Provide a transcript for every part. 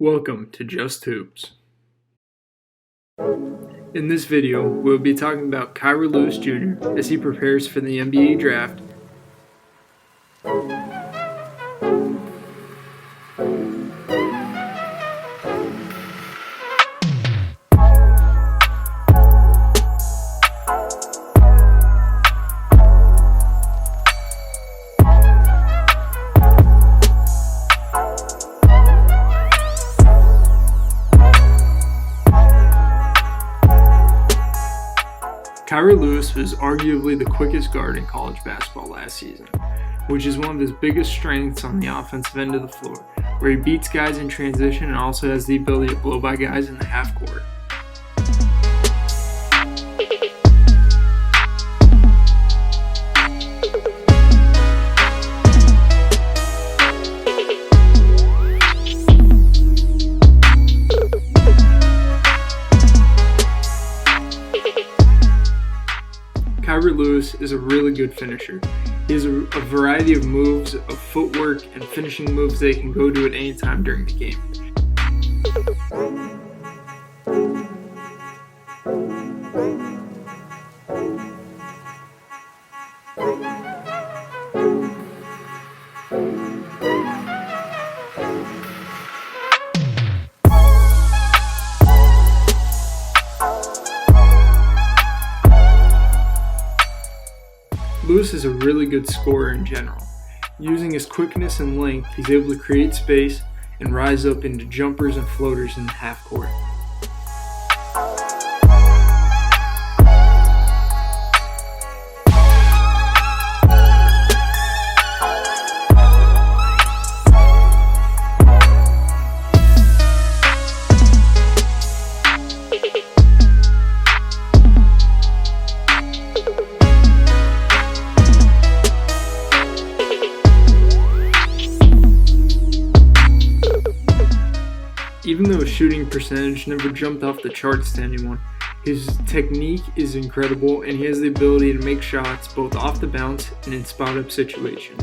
Welcome to Just Hoops. In this video, we'll be talking about Kira Lewis Jr. as he prepares for the NBA draft. Kira Lewis was arguably the quickest guard in college basketball last season, which is one of his biggest strengths on the offensive end of the floor, where he beats guys in transition and also has the ability to blow by guys in the half court. Kira Lewis is a really good finisher. He has a variety of moves, of footwork, and finishing moves that he can go to at any time during the game. Lewis is a really good scorer in general. Using his quickness and length, he's able to create space and rise up into jumpers and floaters in the half court. Even though his shooting percentage never jumped off the charts to anyone, his technique is incredible and he has the ability to make shots both off the bounce and in spot-up situations.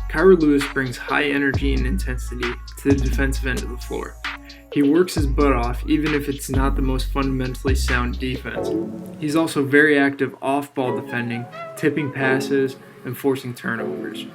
Kira Lewis brings high energy and intensity to the defensive end of the floor. He works his butt off even if it's not the most fundamentally sound defense. He's also very active off-ball defending, tipping passes, and forcing turnovers.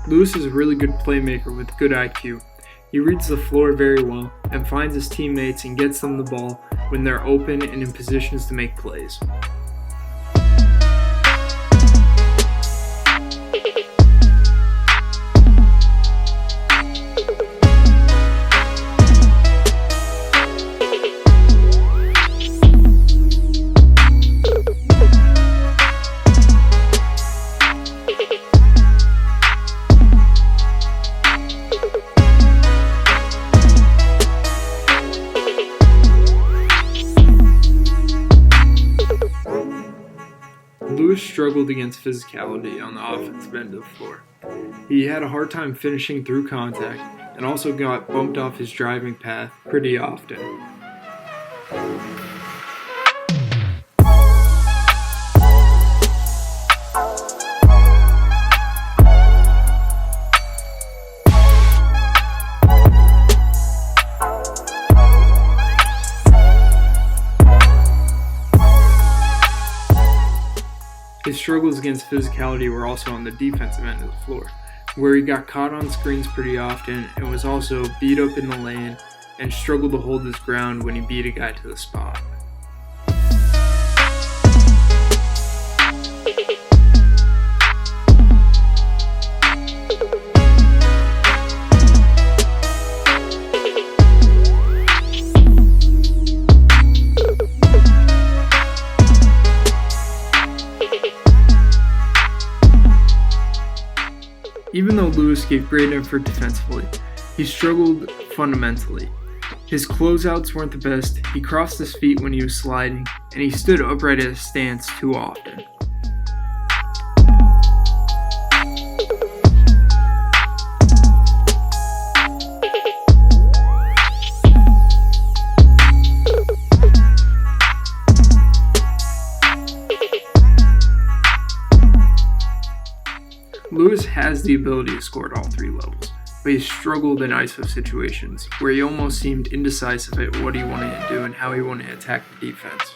Lewis is a really good playmaker with good IQ. He reads the floor very well and finds his teammates and gets them the ball when they're open and in positions to make plays. Lewis struggled against physicality on the offensive end of the floor. He had a hard time finishing through contact and also got bumped off his driving path pretty often. His struggles against physicality were also on the defensive end of the floor, where he got caught on screens pretty often and was also beat up in the lane and struggled to hold his ground when he beat a guy to the spot. Lewis gave great effort defensively. He struggled fundamentally. His closeouts weren't the best, he crossed his feet when he was sliding, and he stood upright at his stance too often. Lewis has the ability to score at all three levels, but he struggled in ISO situations where he almost seemed indecisive at what he wanted to do and how he wanted to attack the defense.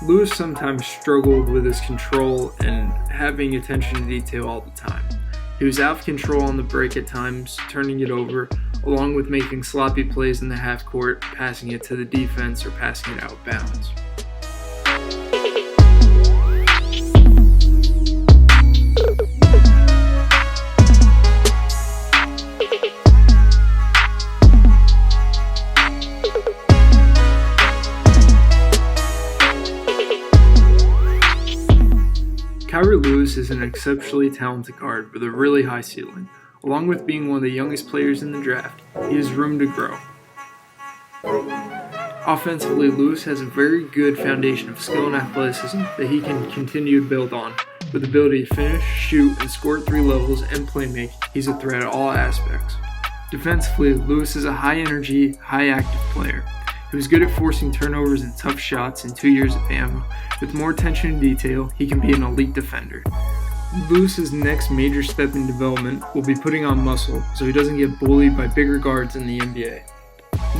Lewis sometimes struggled with his control and having attention to detail all the time. He was out of control on the break at times, turning it over, along with making sloppy plays in the half court, passing it to the defense or passing it out of bounds. Kira Lewis is an exceptionally talented guard with a really high ceiling. Along with being one of the youngest players in the draft, he has room to grow. Offensively, Lewis has a very good foundation of skill and athleticism that he can continue to build on. With the ability to finish, shoot, and score at three levels and playmake, he's a threat at all aspects. Defensively, Lewis is a high-energy, high-active player. He was good at forcing turnovers and tough shots in 2 years at Bama. With more attention to detail, he can be an elite defender. Lewis's next major step in development will be putting on muscle so he doesn't get bullied by bigger guards in the NBA.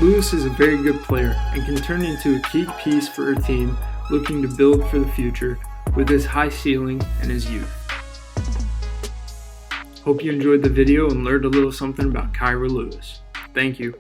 Lewis is a very good player and can turn into a key piece for a team looking to build for the future with his high ceiling and his youth. Hope you enjoyed the video and learned a little something about Kira Lewis. Thank you.